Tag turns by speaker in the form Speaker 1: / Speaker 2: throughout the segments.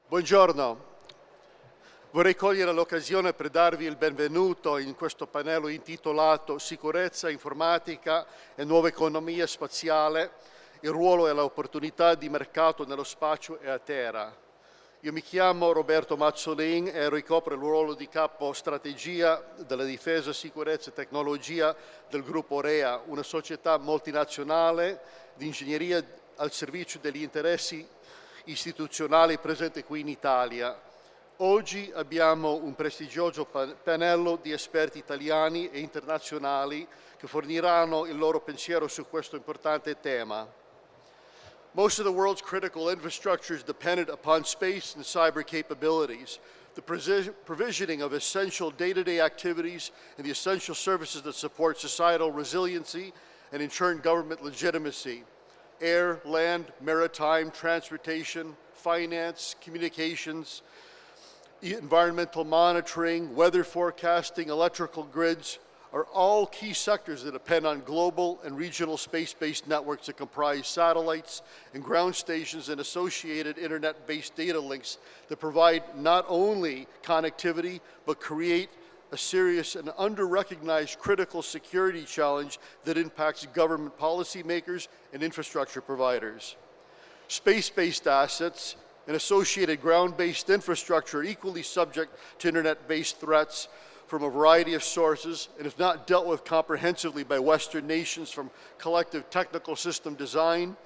Speaker 1: Buongiorno, vorrei cogliere l'occasione per darvi il benvenuto in questo panello intitolato Sicurezza, informatica e nuova economia spaziale, il ruolo e le opportunità di mercato nello spazio e a terra. Io mi chiamo Roberto Mazzolin e ricopro il ruolo di capo strategia della difesa, sicurezza e tecnologia del gruppo REA, una società multinazionale di ingegneria al servizio degli interessi istituzionali presente qui in Italia. Oggi abbiamo un prestigioso pannello di esperti italiani e internazionali che forniranno il loro pensiero su questo importante tema. Most of the world's critical infrastructure is dependent upon space and cyber capabilities, the provisioning of essential day-to-day activities and the essential services that support societal resiliency and in turn government legitimacy. Air, land, maritime, transportation, finance, communications, environmental monitoring, weather forecasting, electrical grids are all key sectors that depend on global and regional space-based networks that comprise satellites and ground stations and associated internet-based data links that provide not only connectivity, but create a serious and under-recognized critical security challenge that impacts government policymakers and infrastructure providers. Space-based assets and associated ground-based infrastructure are equally subject to internet-based threats from a variety of sources, and if not dealt with comprehensively by Western nations from collective technical system design,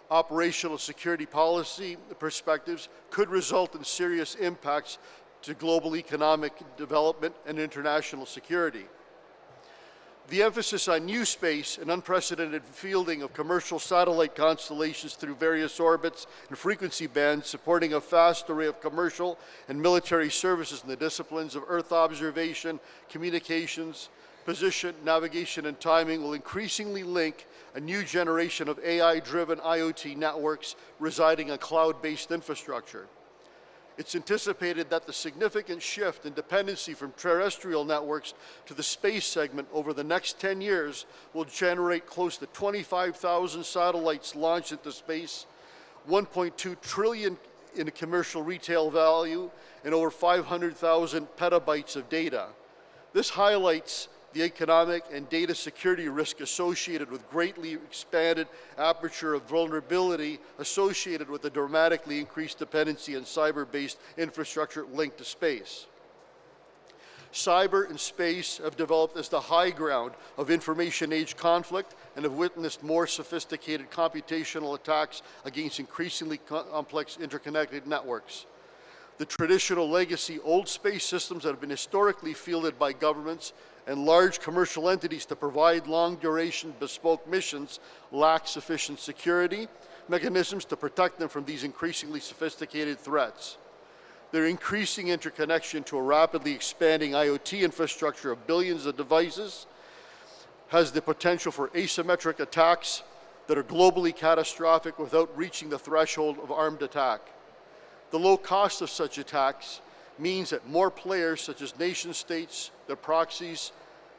Speaker 1: operational security policy perspectives, could result in serious impacts to global economic development and international security. The emphasis on new space and unprecedented fielding of commercial satellite constellations through various orbits and frequency bands, supporting a vast array of commercial and military services in the disciplines of Earth observation, communications, position, navigation, and timing will increasingly link a new generation of AI-driven IoT networks residing on cloud-based infrastructure. It's anticipated that the significant shift in dependency from terrestrial networks to the space segment over the next 10 years will generate close to 25,000 satellites launched into space, 1.2 trillion in commercial retail value, and over 500,000 petabytes of data. This highlights the economic and data security risk associated with greatly expanded aperture of vulnerability associated with the dramatically increased dependency on cyber-based infrastructure linked to space. Cyber and space have developed as the high ground of information age conflict and have witnessed more sophisticated computational attacks against increasingly complex interconnected networks. The traditional legacy old space systems that have been historically fielded by governments and large commercial entities to provide long-duration bespoke missions lack sufficient security mechanisms to protect them from these increasingly sophisticated threats. Their increasing interconnection to a rapidly expanding IoT infrastructure of billions of devices has the potential for asymmetric attacks that are globally catastrophic without reaching the threshold of armed attack. The low cost of such attacks means that more players, such as nation states, their proxies,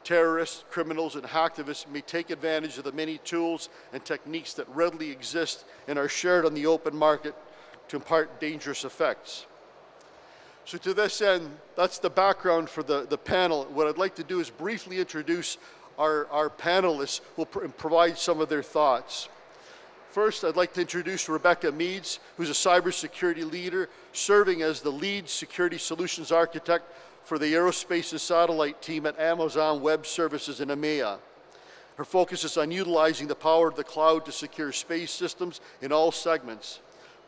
Speaker 1: terrorists, criminals, and hacktivists may take advantage of the many tools and techniques that readily exist and are shared on the open market to impart dangerous effects. So to this end, that's the background for the panel. What I'd like to do is briefly introduce our panelists who will provide some of their thoughts. First, I'd like to introduce Rebecca Meads, who's a cybersecurity leader, serving as the lead security solutions architect for the aerospace and satellite team at Amazon Web Services in EMEA. Her focus is on utilizing the power of the cloud to secure space systems in all segments.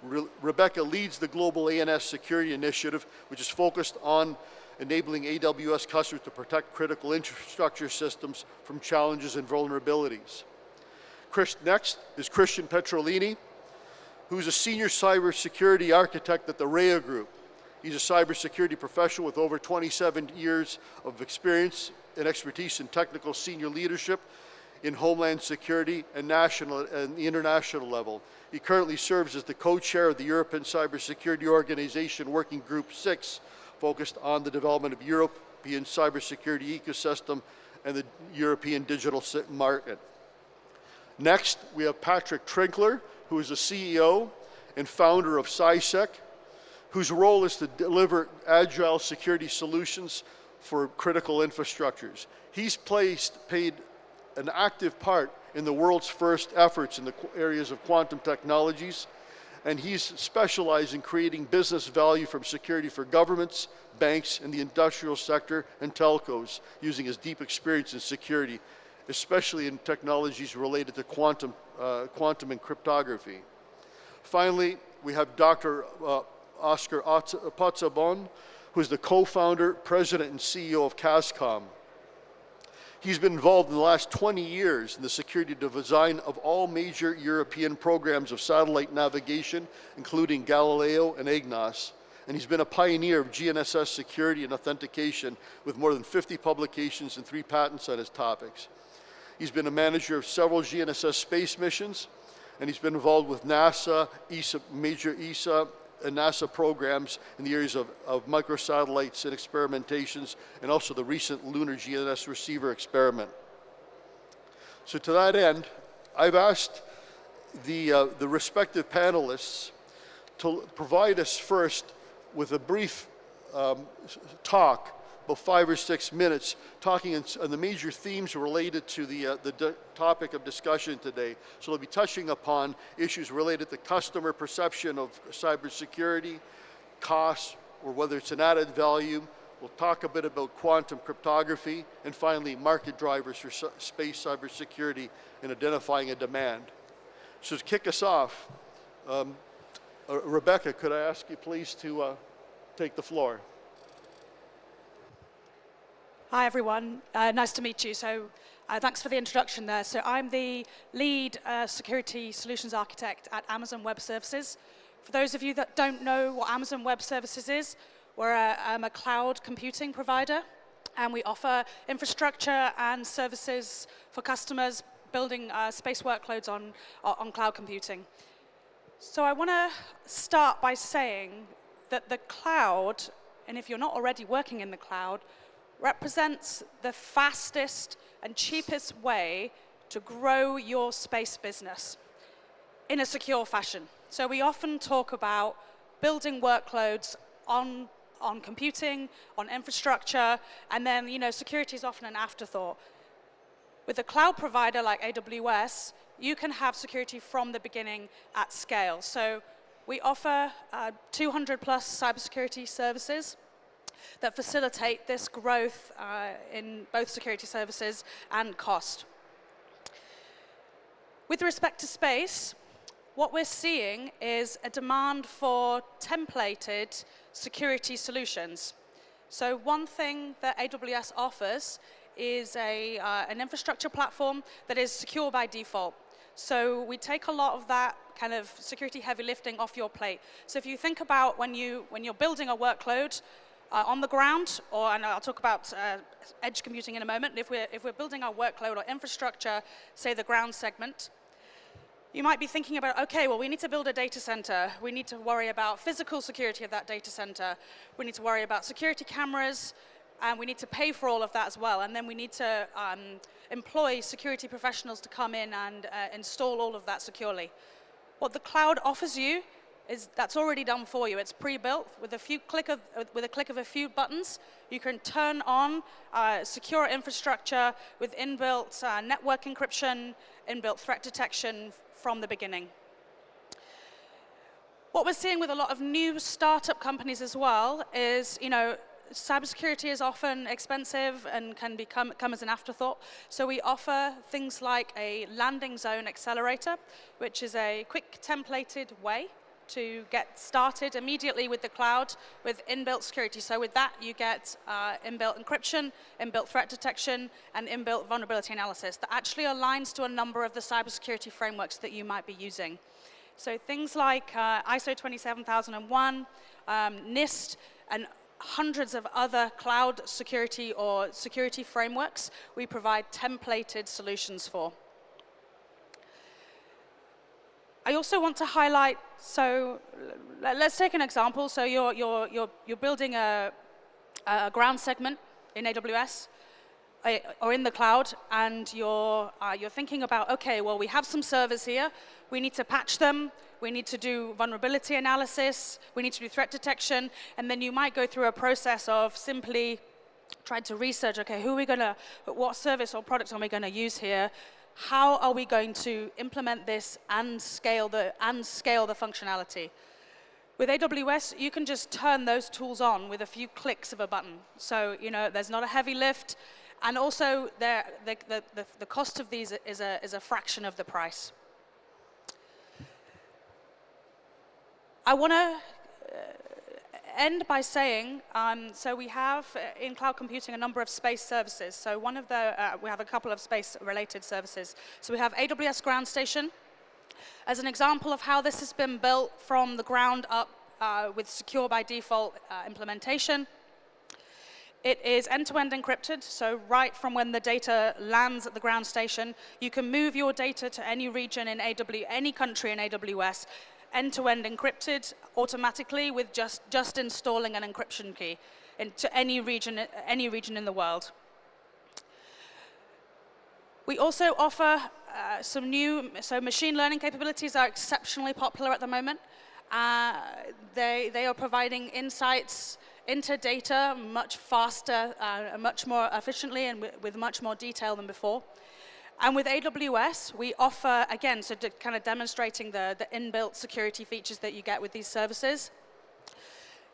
Speaker 1: Rebecca leads the global ANS security initiative, which is focused on enabling AWS customers to protect critical infrastructure systems from challenges and vulnerabilities. Next is Christian Petrolini, who's a senior cybersecurity architect at the REA Group. He's a cybersecurity professional with over 27 years of experience and expertise in technical senior leadership in homeland security and national and international level. He currently serves as the co-chair of the European Cybersecurity Organization Working Group 6, focused on the development of European cybersecurity ecosystem and the European digital market. Next, we have Patrick Trinkler, who is the CEO and founder of CySec, whose role is to deliver agile security solutions for critical infrastructures. He's played an active part in the world's first efforts in the areas of quantum technologies, and he's specialized in creating business value from security for governments, banks, and the industrial sector, and telcos, using his deep experience in security, especially in technologies related to quantum and cryptography. Finally, we have Dr. Oscar Pozzabon, who is the co-founder, president, and CEO of CASCOM. He's been involved in the last 20 years in the security design of all major European programs of satellite navigation, including Galileo and EGNOS. And he's been a pioneer of GNSS security and authentication with more than 50 publications and 3 patents on his topics. He's been a manager of several GNSS space missions, and he's been involved with NASA, ESA, major ESA, and NASA programs in the areas of microsatellites and experimentations, and also the recent lunar GNSS receiver experiment. So to that end, I've asked the respective panelists to provide us first with a brief talk, about 5 or 6 minutes, talking on the major themes related to the topic of discussion today. So they'll be touching upon issues related to customer perception of cybersecurity, costs, or whether it's an added value. We'll talk a bit about quantum cryptography, and finally, market drivers for space cybersecurity and identifying a demand. So to kick us off, Rebecca, could I ask you please to take the floor?
Speaker 2: Hi everyone, nice to meet you. So thanks for the introduction there. So I'm the lead security solutions architect at Amazon Web Services. For those of you that don't know what Amazon Web Services is, we're a cloud computing provider, and we offer infrastructure and services for customers building space workloads on cloud computing. So I want to start by saying that the cloud, and if you're not already working in the cloud, represents the fastest and cheapest way to grow your space business in a secure fashion. So we often talk about building workloads on computing, on infrastructure, and then, security is often an afterthought. With a cloud provider like AWS, you can have security from the beginning at scale. So we offer 200 plus cybersecurity services that facilitate this growth in both security services and cost. With respect to space, what we're seeing is a demand for templated security solutions. So one thing that AWS offers is an infrastructure platform that is secure by default. So we take a lot of that kind of security heavy lifting off your plate. So if you think about when you're building a workload on the ground, and I'll talk about edge computing in a moment. If we're building our workload or infrastructure, say the ground segment, you might be thinking about, okay, well, we need to build a data center. We need to worry about physical security of that data center. We need to worry about security cameras, and we need to pay for all of that as well. And then we need to employ security professionals to come in and install all of that securely. What the cloud offers you is that's already done for you. It's pre-built with a click of a few buttons. You can turn on secure infrastructure with inbuilt network encryption, inbuilt threat detection from the beginning. What we're seeing with a lot of new startup companies as well is, cybersecurity is often expensive and can come as an afterthought. So we offer things like a landing zone accelerator, which is a quick templated way to get started immediately with the cloud with inbuilt security. So with that, you get inbuilt encryption, inbuilt threat detection, and inbuilt vulnerability analysis that actually aligns to a number of the cybersecurity frameworks that you might be using. So things like ISO 27001, NIST, and hundreds of other cloud security or security frameworks we provide templated solutions for. I also want to highlight, so let's take an example. So you're building a ground segment in AWS. or in the cloud, and you're thinking about, okay, well, we have some servers here, we need to patch them, we need to do vulnerability analysis, we need to do threat detection, and then you might go through a process of simply trying to research, okay, what service or product are we going to use here? How are we going to implement this and scale the functionality? With AWS, you can just turn those tools on with a few clicks of a button. So, there's not a heavy lift, and also the cost of these is a fraction of the price. I want to end by saying, so we have in cloud computing a number of space services. So we have a couple of space-related services. So we have AWS Ground Station. As an example of how this has been built from the ground up with secure by default implementation, it is end-to-end encrypted, so right from when the data lands at the ground station, you can move your data to any region in any country in AWS, end-to-end encrypted automatically with just installing an encryption key into any region in the world. We also offer so machine learning capabilities are exceptionally popular at the moment. They are providing insights into data much faster, much more efficiently, and with much more detail than before. And with AWS, we offer, again, so kind of demonstrating the inbuilt security features that you get with these services.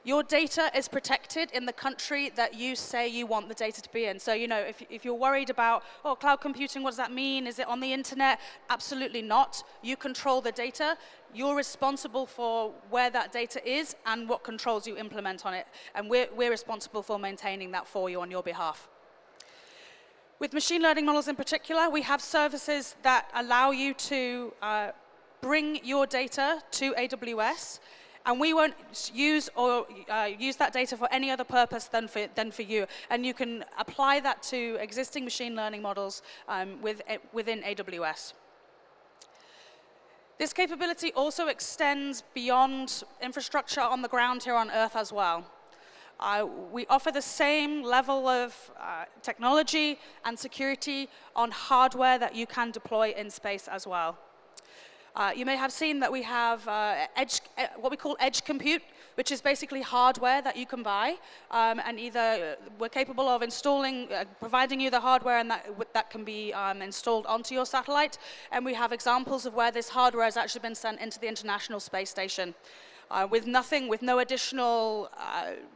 Speaker 2: Your data is protected in the country that you say you want the data to be in. So, if you're worried about, cloud computing, what does that mean? Is it on the internet? Absolutely not. You control the data. You're responsible for where that data is and what controls you implement on it. And we're responsible for maintaining that for you on your behalf. With machine learning models in particular, we have services that allow you to bring your data to AWS, and we won't use that data for any other purpose than for you. And you can apply that to existing machine learning models within AWS. This capability also extends beyond infrastructure on the ground here on Earth as well. We offer the same level of technology and security on hardware that you can deploy in space as well. You may have seen that we have what we call edge compute, which is basically hardware that you can buy, and either we're capable of providing you the hardware, and that can be installed onto your satellite. And we have examples of where this hardware has actually been sent into the International Space Station. With no additional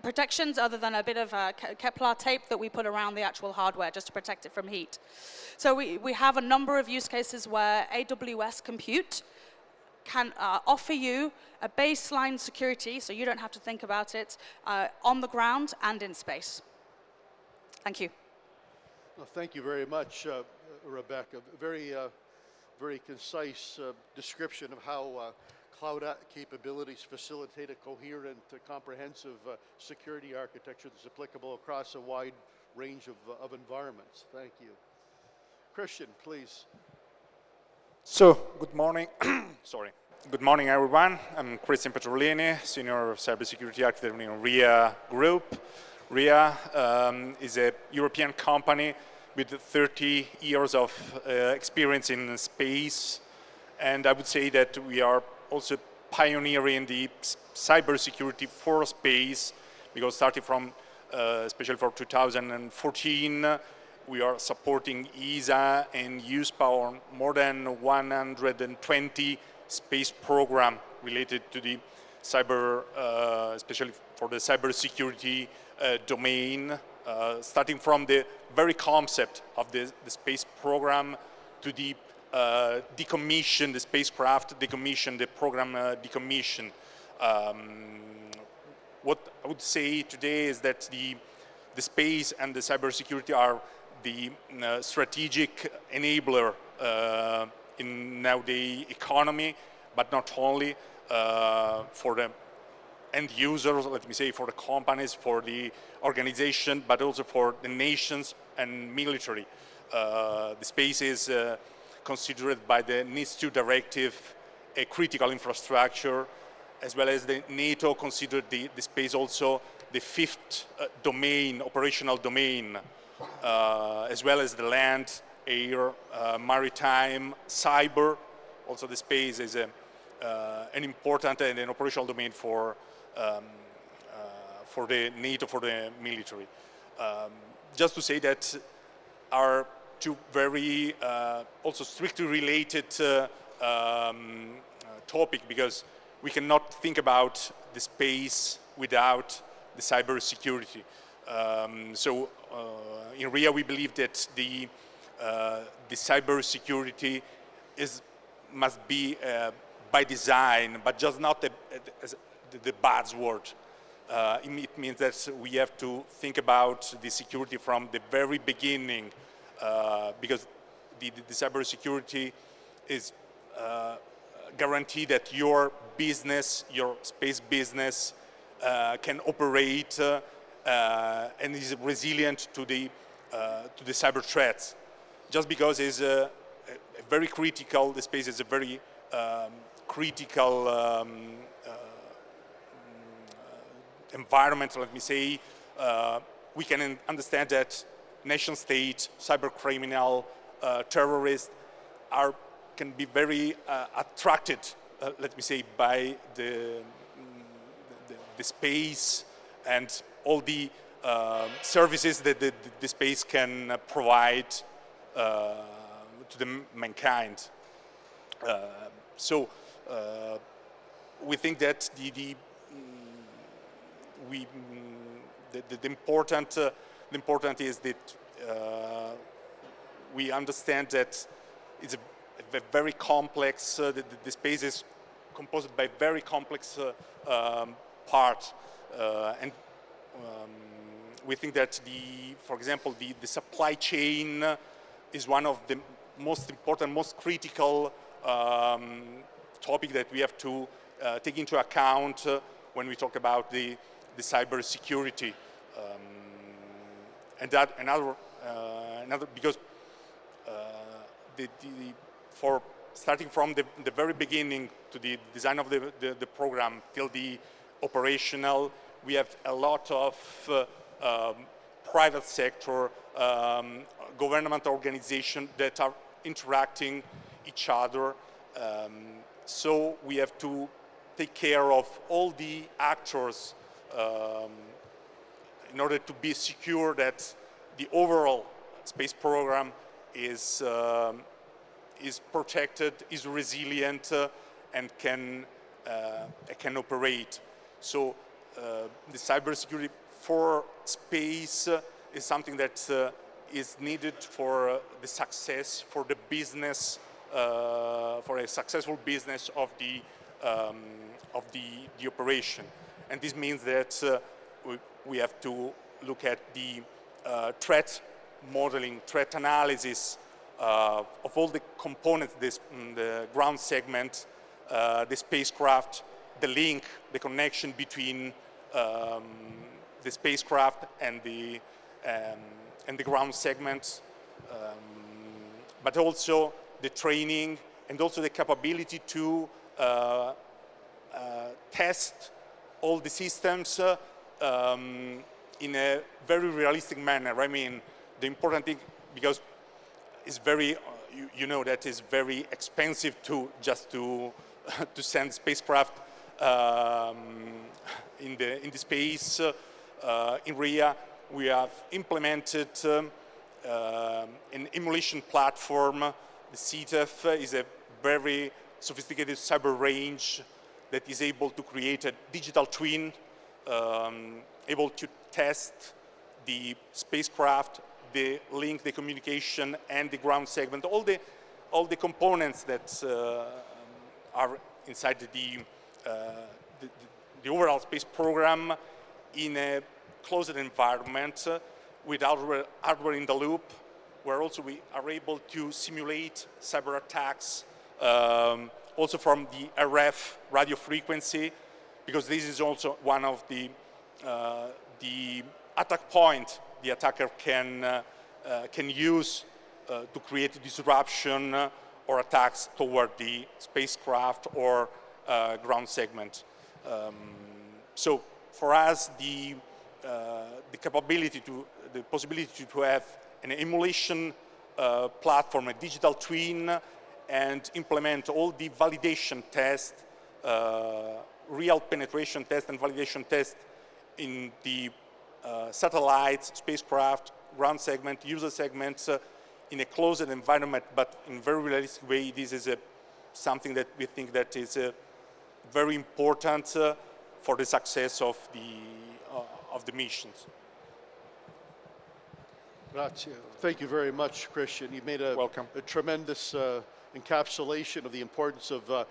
Speaker 2: protections other than a bit of Kevlar tape that we put around the actual hardware just to protect it from heat. So we have a number of use cases where AWS Compute can offer you a baseline security, so you don't have to think about it, on the ground and in space. Thank you.
Speaker 1: Well, thank you very much, Rebecca. Very concise description of how cloud capabilities facilitate a coherent, comprehensive security architecture that's applicable across a wide range of environments. Thank you. Christian, please.
Speaker 3: So, good morning. Sorry. Good morning, everyone. I'm Christian Petrolini, Senior Cybersecurity Architect in RIA Group. RIA is a European company with 30 years of experience in space, and I would say that we are also pioneering the cybersecurity for space, because starting from, especially for 2014, we are supporting ESA and USPA on more than 120 space program related to the cyber, especially for the cybersecurity domain, starting from the very concept of the space program to the decommission the spacecraft, decommission the program, decommission. What I would say today is that the space and the cybersecurity are the strategic enabler in nowadays economy, but not only for the end users, let me say, for the companies, for the organization, but also for the nations and military. The space is considered by the NIS2 directive a critical infrastructure, as well as the NATO considered the space also the fifth domain, operational domain. as well as the land, air, maritime, cyber. Also the space is an important and an operational domain for the NATO, for the military. Just to say that are two very also strictly related topic, because we cannot think about the space without the cybersecurity. So in RIA we believe that the cybersecurity must be by design, but just not the buzzword. It means that we have to think about the security from the very beginning, because the cybersecurity is guarantee that your business, your space business, can operate and is resilient to the cyber threats. Just because it's a very critical, the space is a very critical environment, let me say, we can understand that nation state, cyber criminal, terrorists can be very attracted, let me say, by the space and all the services that the space can provide to the mankind. So we think that the important is that we understand that it's a very complex, the space is composed by very complex part, and we think that for example, the supply chain is one of the most important, most critical topic that we have to take into account when we talk about the cybersecurity, and that another because for starting from the very beginning to the design of the program till the operational, we have a lot of private sector, government organizations that are interacting each other. So we have to take care of all the actors in order to be secure that the overall space program is protected, is resilient, and can operate. So the cybersecurity for space is something that is needed for the success, for the business, for a successful business of the operation. And this means that we have to look at the threat modeling, threat analysis of all the components, the ground segment, the spacecraft, the link, the connection between the spacecraft and the ground segments, but also the training and also the capability to test all the systems in a very realistic manner. I mean, the important thing, because it's very, you know that it's very expensive to send spacecraft in the space. In RIA, we have implemented an emulation platform. The CTEF is a very sophisticated cyber range that is able to create a digital twin, able to test the spacecraft, the link, the communication, and the ground segment, all the components that are inside the overall space program in a closed environment with hardware in the loop, where also we are able to simulate cyber attacks, also from the RF radio frequency, because this is also one of the attack point the attacker can use to create disruption or attacks toward the spacecraft or ground segment. So for us, the the capability the possibility to have an emulation platform, a digital twin, and implement all the validation tests, real penetration test and validation test in the satellites, spacecraft, ground segment, user segments in a closed environment, but in a very realistic way. This is something that we think that is very important for the success of the missions.
Speaker 1: Grazie. Thank you very much, Christian. You've made a tremendous encapsulation of the importance of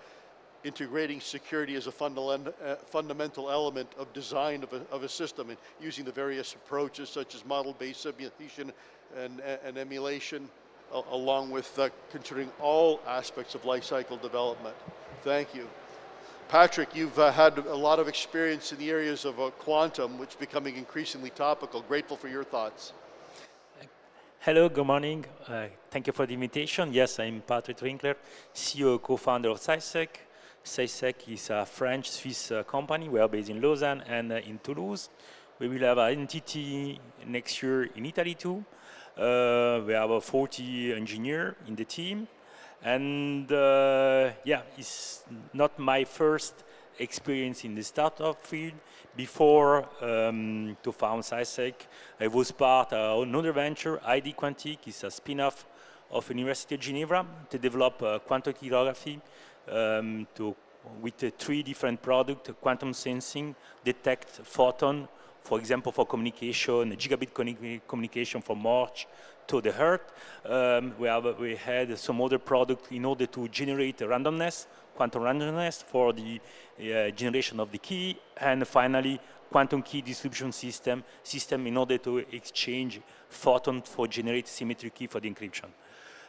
Speaker 1: integrating security as a fundamental element of design of a system, and using the various approaches such as model-based simulation and emulation, along with considering all aspects of life cycle development. Thank you. Patrick, you've had a lot of experience in the areas of quantum, which is becoming increasingly topical. Grateful for your thoughts.
Speaker 4: Hello, good morning. Thank you for the invitation. Yes, I'm Patrick Winkler, CEO, co-founder of Cybesec. Cybesec is a French-Swiss company. We are based in Lausanne and in Toulouse. We will have an entity next year in Italy too. We have 40 engineers in the team. And yeah, it's not my first experience in the startup field. Before to found Cybesec, I was part of another venture, ID Quantic. It's a spin-off of University of Geneva to develop quantum cryptography with 3 different products: quantum sensing, detect photon, for example, for communication, gigabit communication from March to the Earth. We had some other product in order to generate randomness, quantum randomness for the generation of the key, and finally quantum key distribution system in order to exchange photon for generate symmetric key for the encryption.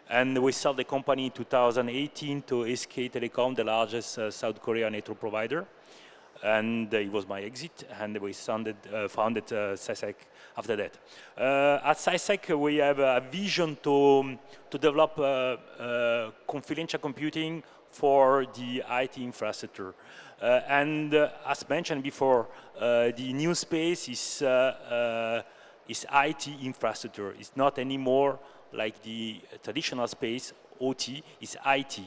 Speaker 4: And we sold the company in 2018 to SK Telecom, the largest South Korean network provider. And it was my exit, and we founded Cybesec after that. At Cybesec, we have a vision to develop confidential computing for the IT infrastructure. And as mentioned before, the new space is IT infrastructure. It's not anymore like the traditional space, OT, is IT.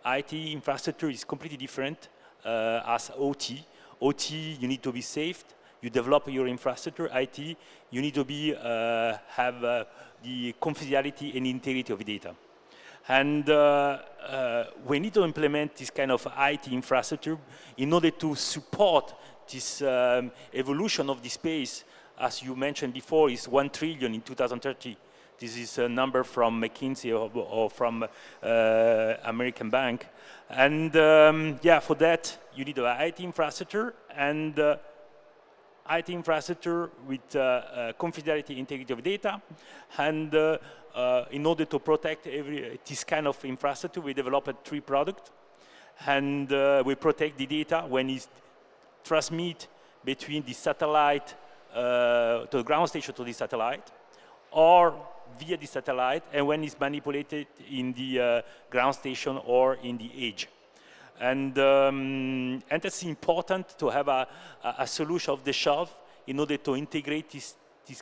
Speaker 4: IT infrastructure is completely different as OT. OT, you need to be safe. You develop your infrastructure. IT, you need to be have the confidentiality and integrity of the data. And we need to implement this kind of IT infrastructure in order to support this evolution of the space. As you mentioned before, is 1 trillion in 2030. This is a number from McKinsey or from American Bank. And yeah, for that, you need an IT infrastructure, and IT infrastructure with confidentiality, integrity of data. And in order to protect this kind of infrastructure, we developed 3 products. And we protect the data when it's transmitted between the satellite to the ground station to the satellite, or via the satellite, and when it's manipulated in the ground station or in the edge. And it's important to have a solution off the shelf in order to integrate this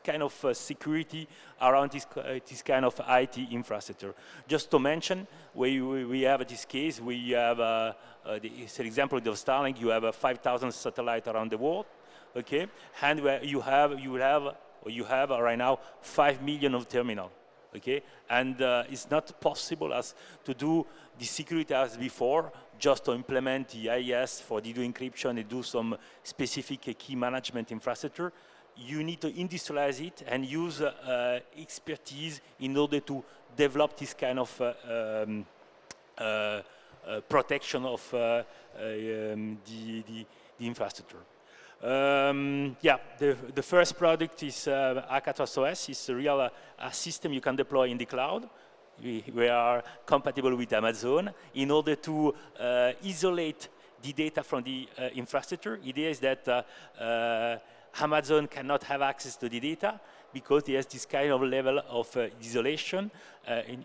Speaker 4: kind of security around this kind of IT infrastructure. Just to mention, we have this case, we have, it's an example of Starlink, you have 5,000 satellites around the world, okay? And where you have right now 5 million of terminal, okay? And it's not possible as to do the security as before, just to implement the IIS for the encryption and do some specific key management infrastructure. You need to industrialize it and use expertise in order to develop this kind of protection of the infrastructure. Yeah, the first product is Hackathon OS. It's a real system you can deploy in the cloud. We are compatible with Amazon in order to isolate the data from the infrastructure. Idea is that Amazon cannot have access to the data because there's this kind of level of isolation,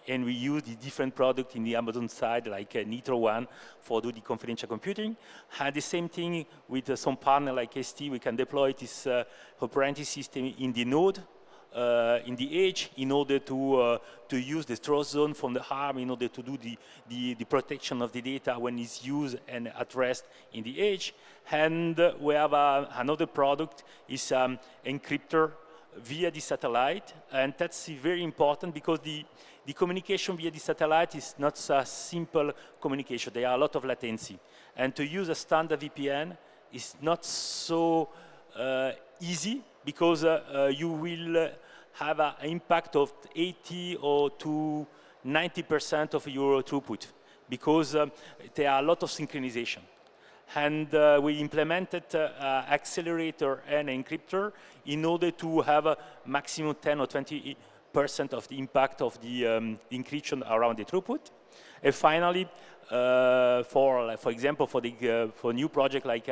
Speaker 4: and we use the different product in the Amazon side, like Nitro One, for do the confidential computing. And the same thing with some partner like ST, we can deploy this operating system in the node, in the edge, in order to use the trust zone from the ARM, in order to do the protection of the data when it's used and at rest in the edge. And we have another product, is encryptor via the satellite, and that's very important because the communication via the satellite is not a simple communication. There are a lot of latency, and to use a standard VPN is not so easy, because you will have an impact of 80 or to 90% of your throughput, because there are a lot of synchronization. And we implemented accelerator and encryptor in order to have a maximum 10 or 20% of the impact of the encryption around the throughput. And finally, for example, for new project like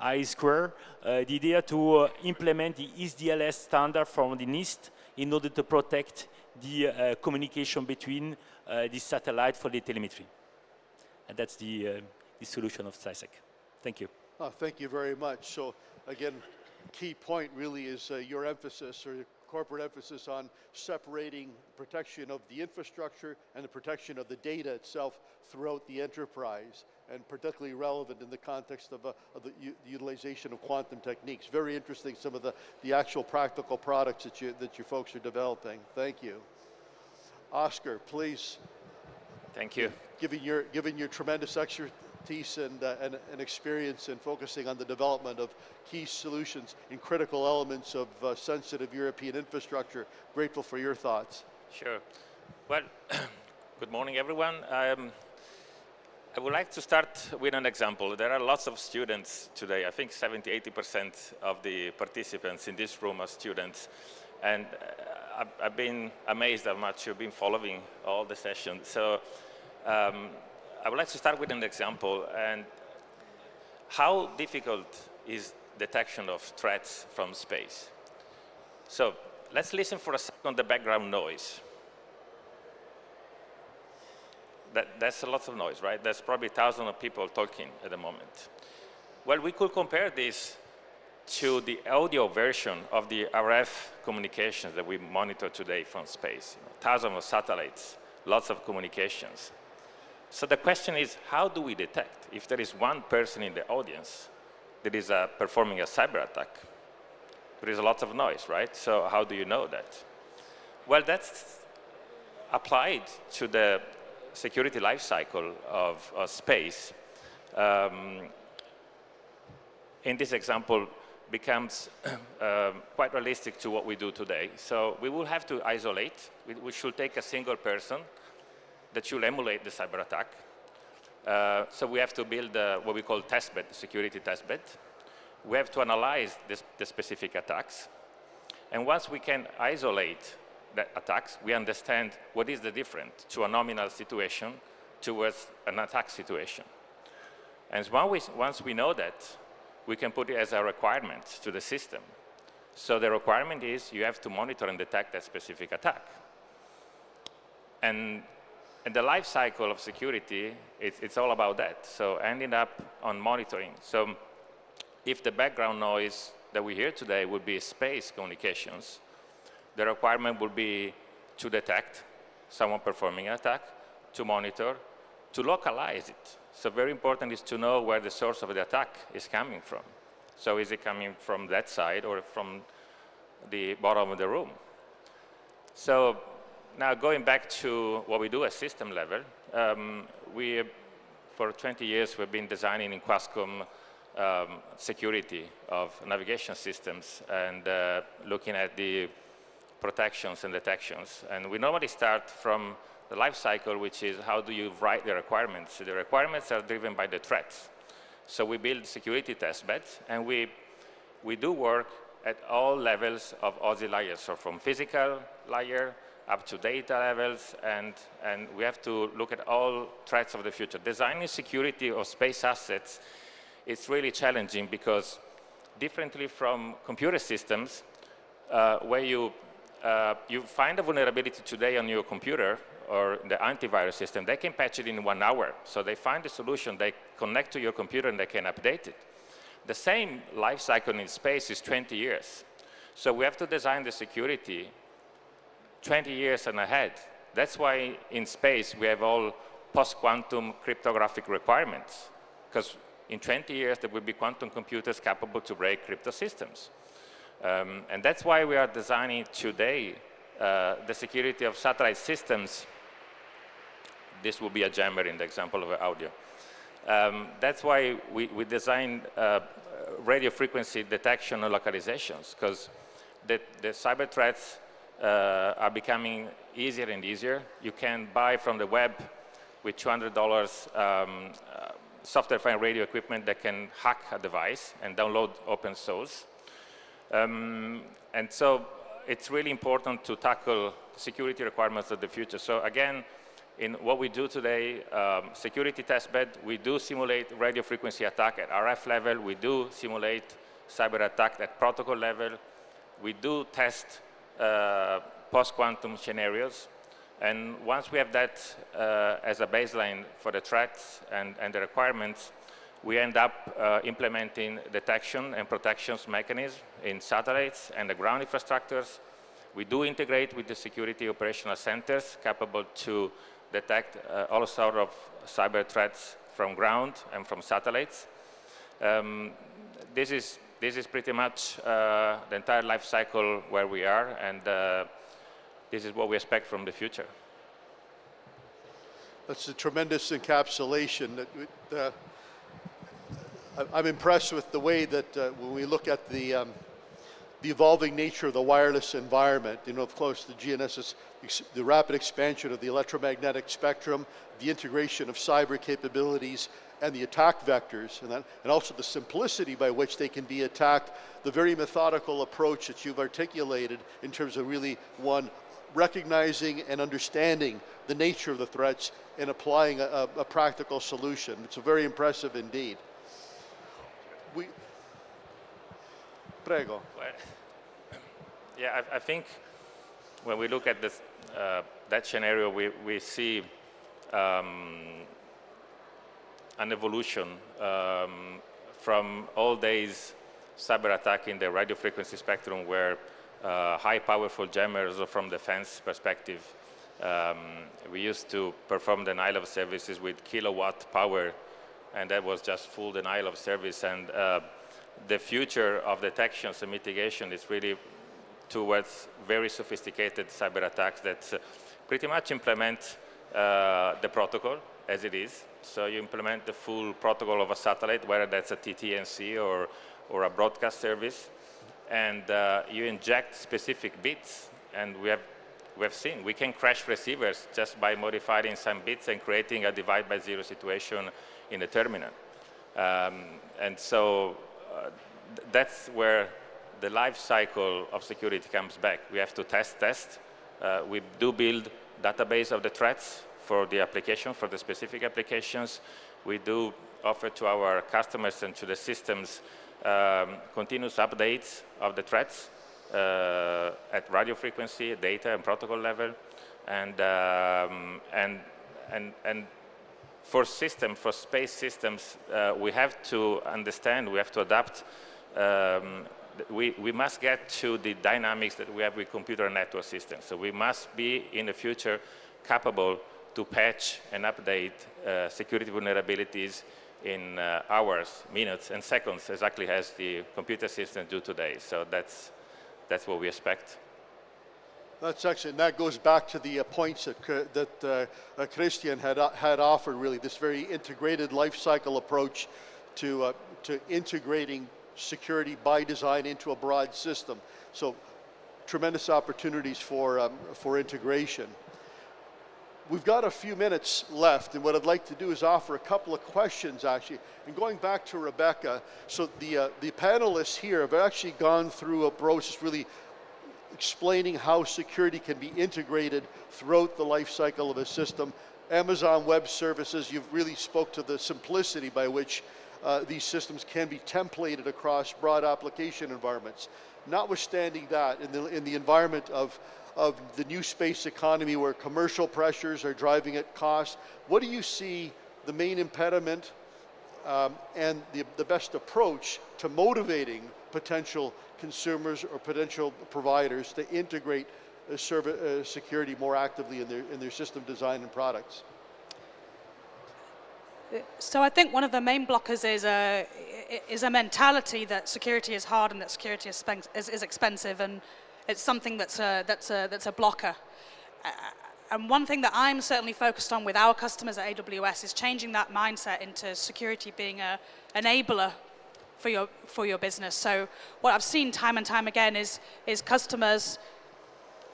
Speaker 4: I2, the idea to implement the ESDLS standard from the NIST in order to protect the communication between the satellite for the telemetry. And that's the solution of CySec. Thank you.
Speaker 1: Thank you very much. So again, key point really is your emphasis, or your corporate emphasis, on separating protection of the infrastructure and the protection of the data itself throughout the enterprise, and particularly relevant in the context of the utilization of quantum techniques. Very interesting, some of the actual practical products that you folks are developing. Thank you. Oscar, please.
Speaker 5: Thank you.
Speaker 1: Given your tremendous expertise and experience in focusing on the development of key solutions in critical elements of sensitive European infrastructure, grateful for your thoughts.
Speaker 5: Sure. Well, good morning, everyone. I would like to start with an example. There are lots of students today. I think 70–80% of the participants in this room are students. And I've been amazed how much you've been following all the sessions. So I would like to start with an example, and how difficult is detection of threats from space. So let's listen for a second to the background noise. That's a lot of noise, right? There's probably thousands of people talking at the moment. Well, we could compare this to the audio version of the RF communications that we monitor today from space. Thousands of satellites, lots of communications. So the question is, how do we detect if there is one person in the audience that is performing a cyber attack? There is a lot of noise, right? So how do you know that? Well, that's applied to the security lifecycle of space. In this example, becomes quite realistic to what we do today. So we will have to isolate. We should take a single person that should emulate the cyber attack. So we have to build what we call testbed, security testbed. We have to analyze the specific attacks. And once we can isolate the attacks, we understand what is the difference to a nominal situation towards an attack situation. And once we know that, we can put it as a requirement to the system. So the requirement is you have to monitor and detect that specific attack. And the life cycle of security, it's all about that. So ending up on monitoring. So if the background noise that we hear today would be space communications, the requirement would be to detect someone performing an attack, to monitor, to localize it. So very important is to know where the source of the attack is coming from. So is it coming from that side or from the bottom of the room? So now going back to what we do at system level, for 20 years we've been designing in Quascom security of navigation systems and looking at the protections and detections. And we normally start from the life cycle, which is how do you write the requirements. The requirements are driven by the threats. So we build security test beds, and we do work at all levels of OSI layers, so from physical layer up to data levels, and we have to look at all threats of the future. Designing security of space assets is really challenging because differently from computer systems, where you find a vulnerability today on your computer or the antivirus system, they can patch it in 1 hour. So they find a solution, they connect to your computer and they can update it. The same life cycle in space is 20 years. So we have to design the security 20 years and ahead. That's why in space we have all post-quantum cryptographic requirements, because in 20 years there will be quantum computers capable to break crypto systems. And that's why we are designing today the security of satellite systems. This will be a jammer in the example of audio. That's why we designed radio frequency detection and localizations, because the cyber threats are becoming easier and easier. You can buy from the web with $200 software-defined radio equipment that can hack a device and download open source. And so it's really important to tackle security requirements of the future. So again, in what we do today, security testbed, we do simulate radio frequency attack at RF level. We do simulate cyber attack at protocol level. We do test post-quantum scenarios. And once we have that as a baseline for the threats and the requirements, we end up implementing detection and protections mechanisms in satellites and the ground infrastructures. We do integrate with the security operational centers capable to detect all sorts of cyber threats from ground and from satellites. This is pretty much the entire life cycle where we are, and this is what we expect from the future.
Speaker 1: That's a tremendous encapsulation. I'm impressed with the way that when we look at the evolving nature of the wireless environment, of course, the GNSS, the rapid expansion of the electromagnetic spectrum, the integration of cyber capabilities, and the attack vectors, and also the simplicity by which they can be attacked, the very methodical approach that you've articulated in terms of really, one, recognizing and understanding the nature of the threats and applying a practical solution. It's very impressive indeed. Prego.
Speaker 5: Yeah, I think when we look at this, that scenario, we see an evolution from old days cyber attack in the radio frequency spectrum, where high powerful jammers from defense perspective, we used to perform denial of services with kilowatt power, and that was just full denial of service. And the future of detections and mitigation is really towards very sophisticated cyber attacks that pretty much implement the protocol as it is. So you implement the full protocol of a satellite, whether that's a TT&C or a broadcast service, and you inject specific bits. And we have seen we can crash receivers just by modifying some bits and creating a divide by zero situation in the terminal. And so that's where the life cycle of security comes back. We have to test. We do build database of the threats for the application, for the specific applications. We do offer to our customers and to the systems continuous updates of the threats at radio frequency, data, and protocol level. And for space systems, we have to understand, we have to adapt. We must get to the dynamics that we have with computer network systems. So we must be, in the future, capable to patch and update security vulnerabilities in hours, minutes, and seconds, exactly as the computer systems do today. So that's what we expect.
Speaker 1: That's excellent. And that goes back to the points that Christian had offered, really, this very integrated life cycle approach to integrating security by design into a broad system. So tremendous opportunities for integration. We've got a few minutes left, and what I'd like to do is offer a couple of questions, actually. And going back to Rebecca, so the panelists here have actually gone through a process really explaining how security can be integrated throughout the life cycle of a system. Amazon Web Services, you've really spoke to the simplicity by which these systems can be templated across broad application environments. Notwithstanding that, in the environment of the new space economy where commercial pressures are driving at cost, what do you see the main impediment and the best approach to motivating potential consumers or potential providers to integrate security more actively in their system design and products?
Speaker 2: So I think one of the main blockers is a mentality that security is hard and that security is expensive, and it's something that's a blocker. And one thing that I'm certainly focused on with our customers at AWS is changing that mindset into security being an enabler for your business. So what I've seen time and time again is customers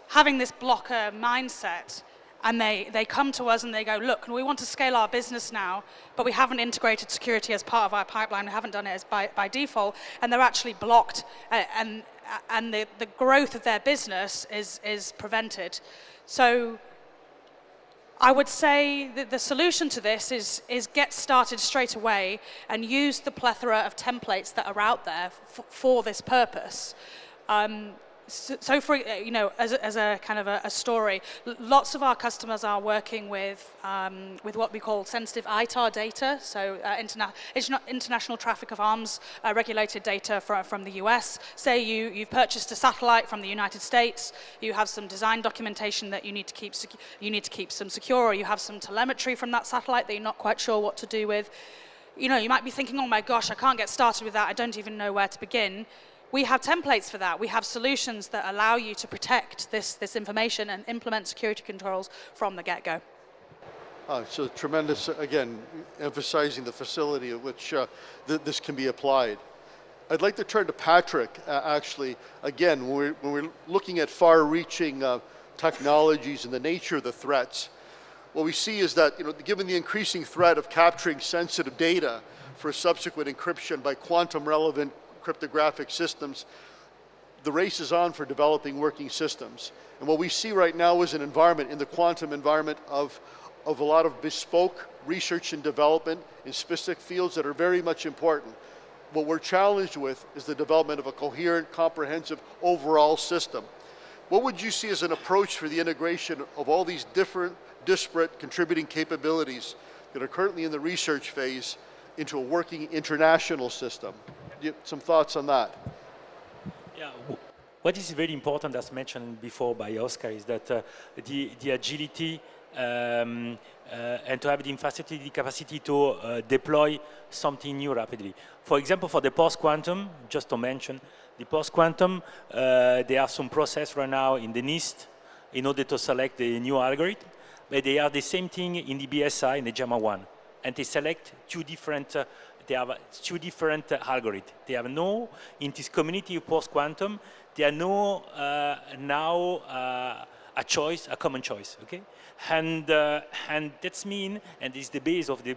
Speaker 2: having this blocker mindset, and they come to us and they go, look, we want to scale our business now, but we haven't integrated security as part of our pipeline, we haven't done it as by default, and they're actually blocked, and the growth of their business is prevented. So I would say that the solution to this is get started straight away and use the plethora of templates that are out there for this purpose. So for, as a kind of a story, lots of our customers are working with what we call sensitive ITAR data, so international traffic of arms regulated data from the US. Say you've purchased a satellite from the United States, you have some design documentation that you need to keep some secure, or you have some telemetry from that satellite that you're not quite sure what to do with. You might be thinking, oh my gosh, I can't get started with that, I don't even know where to begin. We have templates for that. We have solutions that allow you to protect this information and implement security controls from the get-go.
Speaker 1: So tremendous, again, emphasizing the facility at which this can be applied. I'd like to turn to Patrick, actually. Again, when we're looking at far-reaching technologies and the nature of the threats, what we see is that, given the increasing threat of capturing sensitive data for subsequent encryption by quantum-relevant cryptographic systems, the race is on for developing working systems. And what we see right now is an environment, in the quantum environment, of a lot of bespoke research and development in specific fields that are very much important. What we're challenged with is the development of a coherent, comprehensive, overall system. What would you see as an approach for the integration of all these different, disparate, contributing capabilities that are currently in the research phase into a working international system? Some thoughts on that?
Speaker 4: Yeah, what is very important, as mentioned before by Oscar, is that the agility and to have the infrastructure, the capacity to deploy something new rapidly. For example, for the post-quantum, just to mention, the post-quantum, there are some process right now in the NIST in order to select the new algorithm, but they are the same thing in the BSI, in the JAMA 1, and they select two different algorithms. They have no, in this community of post-quantum, there are no now a common choice, okay? And that's mean, and it's the base of the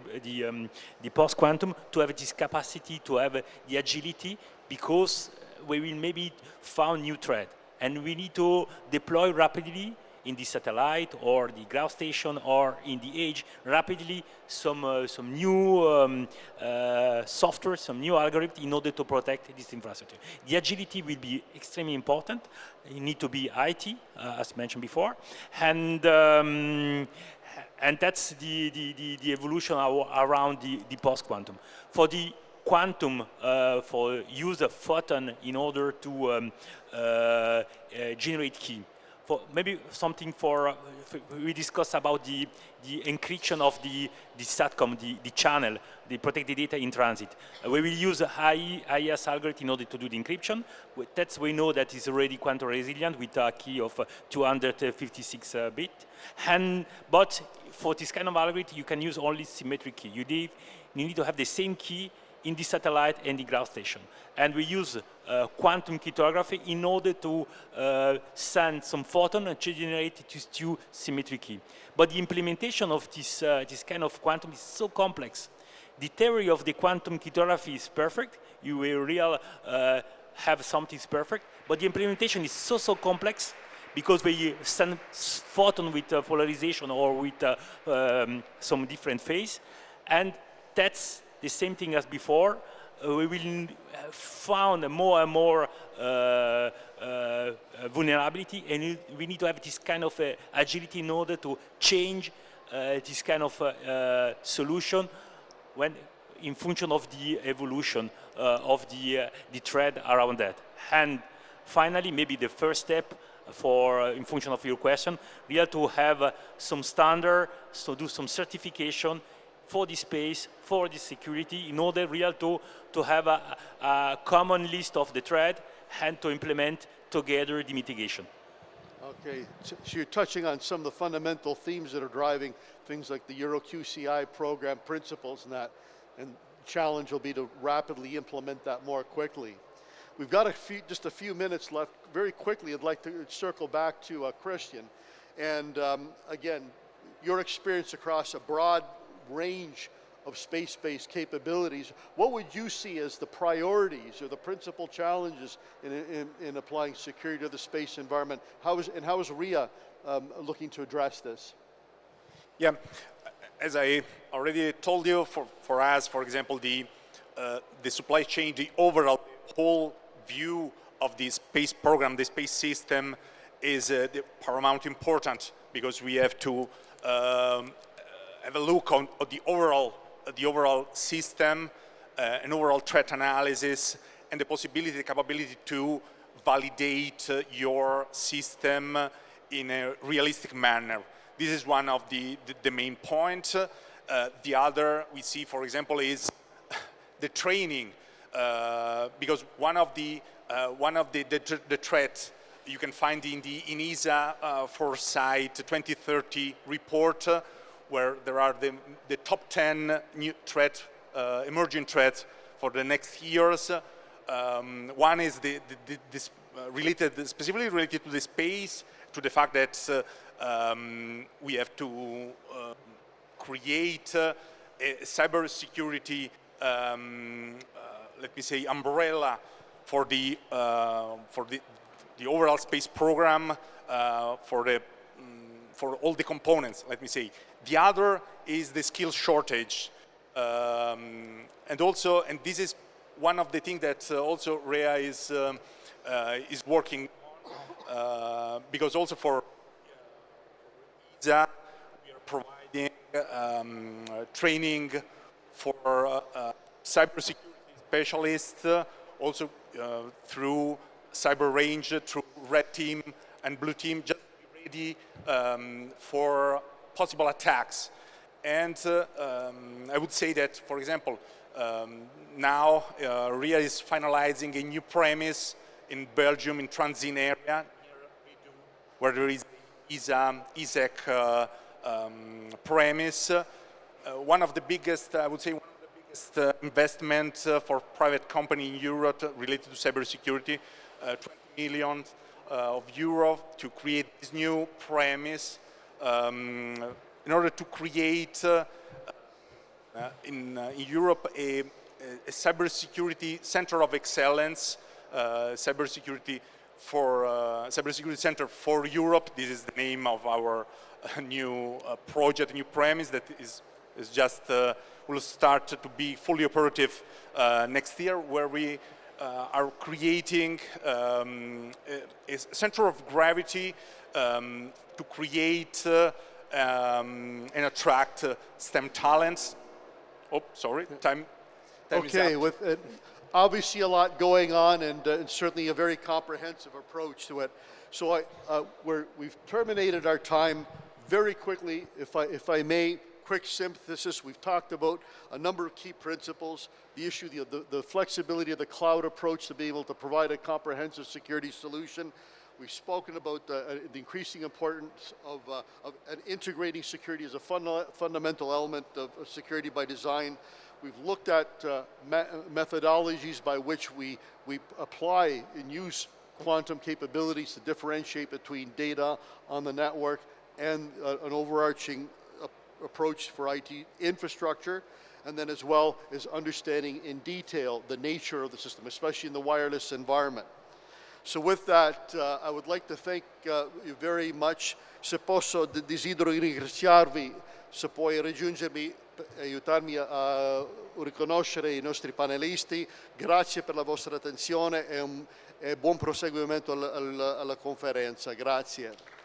Speaker 4: post-quantum, to have this capacity, to have the agility, because we will maybe found new threat, and we need to deploy rapidly in the satellite or the ground station or in the edge rapidly some new software, some new algorithm in order to protect this infrastructure. The agility will be extremely important. You need to be IT, as mentioned before, and that's the evolution around the post-quantum. For the quantum, for use of photon in order to generate key. For maybe something we discussed about the encryption of the SATCOM, the channel, the protected data in transit. We will use a IIS algorithm in order to do the encryption. That's we know that is already quantum resilient with a key of 256 bit. But for this kind of algorithm, you can use only symmetric key. You need to have the same key in the satellite and the ground station. And we use quantum cryptography in order to send some photon and generate these two symmetric key. But the implementation of this kind of quantum is so complex. The theory of the quantum cryptography is perfect. You will have something perfect. But the implementation is so complex because we send photon with polarization or with some different phase. And that's the same thing as before. We will found more and more vulnerability, and we need to have this kind of agility in order to change this kind of solution when in function of the evolution of the threat around that. And finally, maybe the first step for, in function of your question, we have to have some standard, so do some certification for the space, for the security, in order to have a common list of the threat and to implement together the mitigation.
Speaker 1: Okay, so you're touching on some of the fundamental themes that are driving things like the Euro QCI program principles and that, and challenge will be to rapidly implement that more quickly. We've got just a few minutes left. Very quickly, I'd like to circle back to Christian. And again, your experience across a broad range of space-based capabilities, what would you see as the priorities or the principal challenges in applying security to the space environment? How is RIA looking to address this?
Speaker 3: Yeah, as I already told you, for us, for example, the supply chain, the overall whole view of the space program, the space system is paramount important, because we have to have a look on the overall system, an overall threat analysis, and the possibility, the capability to validate your system in a realistic manner. This is one of the main points. The other we see, for example, is the training, because one of the threats you can find in the ESA Foresight 2030 report, where there are the top 10 new emerging threats for the next years. One is this specifically related to the space, to the fact that we have to create a cybersecurity, let me say, umbrella for the overall space program, for all the components, let me say. The other is the skill shortage, and this is one of the things that also REA is working on, because also for ESA we are providing training for cybersecurity specialists, also through Cyber Range, through Red Team and Blue Team, just to be ready for possible attacks. And I would say that, for example, now RIA is finalizing a new premise in Belgium, in Transin area, where there is ESEC premise. One of the biggest, I would say, one of the biggest investments for private company in Europe related to cybersecurity, 20 million of euro to create this new premise, in order to create in Europe a cybersecurity center of excellence, cybersecurity center for Europe. This is the name of our new project, new premise that is just will start to be fully operative next year, where we are creating a center of gravity to create and attract STEM talents. Oh, sorry, time
Speaker 1: okay,
Speaker 3: is up.
Speaker 1: with obviously a lot going on, and certainly a very comprehensive approach to it. So we've terminated our time very quickly. If I may, quick synthesis. We've talked about a number of key principles, the issue, the flexibility of the cloud approach to be able to provide a comprehensive security solution. We've spoken about the increasing importance of integrating security as a fundamental element of security by design. We've looked at methodologies by which we apply and use quantum capabilities to differentiate between data on the network and an overarching approach for IT infrastructure, and then as well as understanding in detail the nature of the system, especially in the wireless environment. So with that, I would like to thank you very much. Se posso, desidero ringraziarvi, se puoi raggiungermi aiutarmi a riconoscere i nostri panelisti. Grazie per la vostra attenzione e buon proseguimento alla conferenza. Grazie.